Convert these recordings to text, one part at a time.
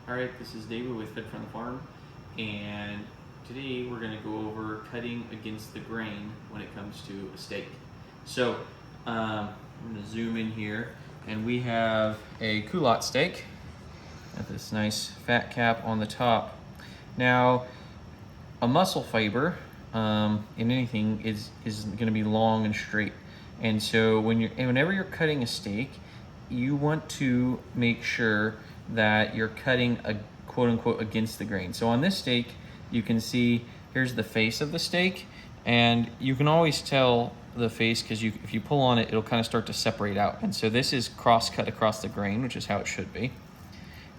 Alright, this is David with Fed from the Farm, and today we're going to go over cutting against the grain when it comes to a steak. So I'm going to zoom in here, and we have a culotte steak with this nice fat cap on the top. Now, a muscle fiber in anything is going to be long and straight, and so whenever you're cutting a steak, you want to make sure that you're cutting a quote-unquote against the grain. So on this steak, you can see here's the face of the steak, and you can always tell the face because if you pull on it, it'll kind of start to separate out. And so this is cross-cut across the grain, which is how it should be.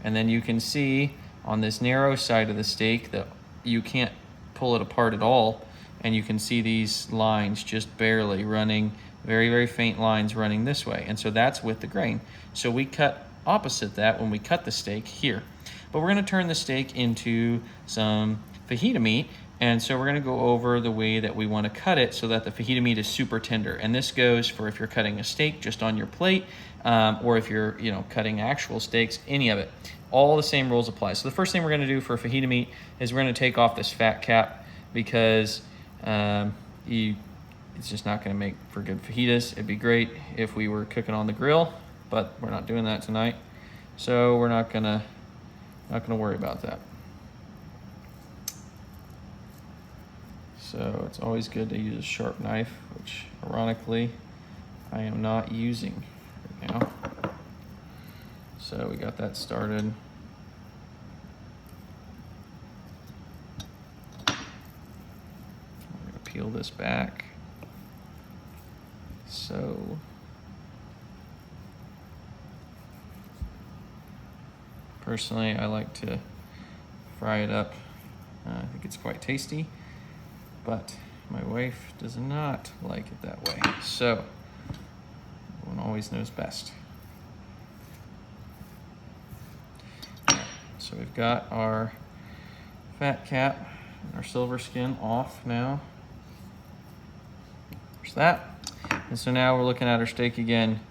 And then you can see on this narrow side of the steak that you can't pull it apart at all, and you can see these lines just barely running, very, very faint lines running this way. And so that's with the grain. So we cut opposite that when we cut the steak here. But we're going to turn the steak into some fajita meat, and so we're going to go over the way that we want to cut it so that the fajita meat is super tender. And this goes for if you're cutting a steak just on your plate, or if you're cutting actual steaks, any of it. All the same rules apply. So the first thing we're going to do for fajita meat is we're going to take off this fat cap, because it's just not going to make for good fajitas. It'd be great if we were cooking on the grill, but we're not doing that tonight, so we're not gonna worry about that. So it's always good to use a sharp knife, which ironically I am not using right now. So we got that started. I'm gonna peel this back. So personally, I like to fry it up. I think it's quite tasty, but my wife does not like it that way. So one always knows best. So we've got our fat cap and our silver skin off now. There's that. And so now we're looking at our steak again.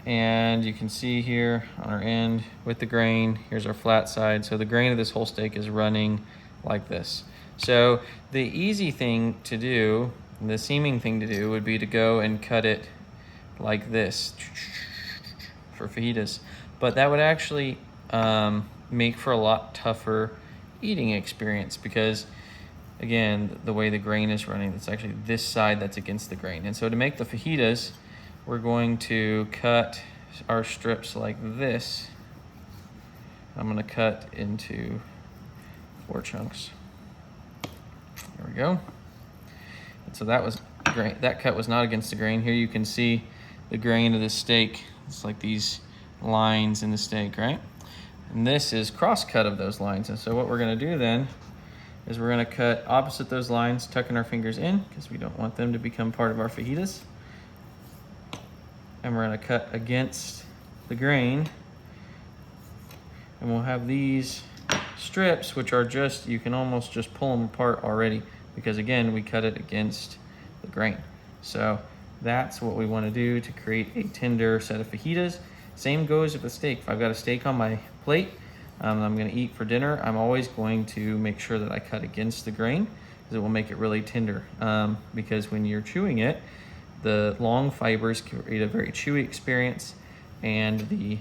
And you can see here on our end with the grain, here's our flat side. So the grain of this whole steak is running like this. So the easy thing to do, the seeming thing to do, would be to go and cut it like this for fajitas. But that would actually make for a lot tougher eating experience, because again, the way the grain is running, it's actually this side that's against the grain. And so to make the fajitas, we're going to cut our strips like this. I'm going to cut into 4 chunks. There we go. And so that was grain. That cut was not against the grain. Here you can see the grain of the steak. It's like these lines in the steak, right? And this is cross-cut of those lines. And so what we're going to do then is we're going to cut opposite those lines, tucking our fingers in because we don't want them to become part of our fajitas. And we're going to cut against the grain, and we'll have these strips, which are just, you can almost just pull them apart already, because again, we cut it against the grain. So that's what we want to do to create a tender set of fajitas. Same goes with the steak. If I've got a steak on my plate, I'm going to eat for dinner, I'm always going to make sure that I cut against the grain, because it will make it really tender. Because when you're chewing it, the long fibers create a very chewy experience, and the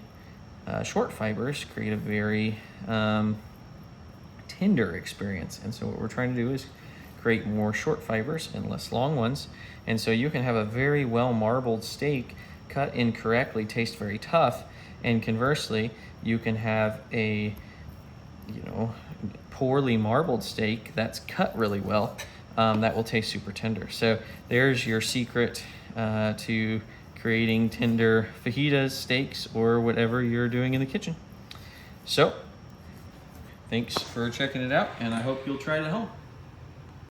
short fibers create a very tender experience. And so what we're trying to do is create more short fibers and less long ones. And so you can have a very well marbled steak cut incorrectly taste very tough, and conversely, you can have a poorly marbled steak that's cut really well, that will taste super tender. So there's your secret to creating tender fajitas, steaks, or whatever you're doing in the kitchen. So thanks for checking it out, and I hope you'll try it at home.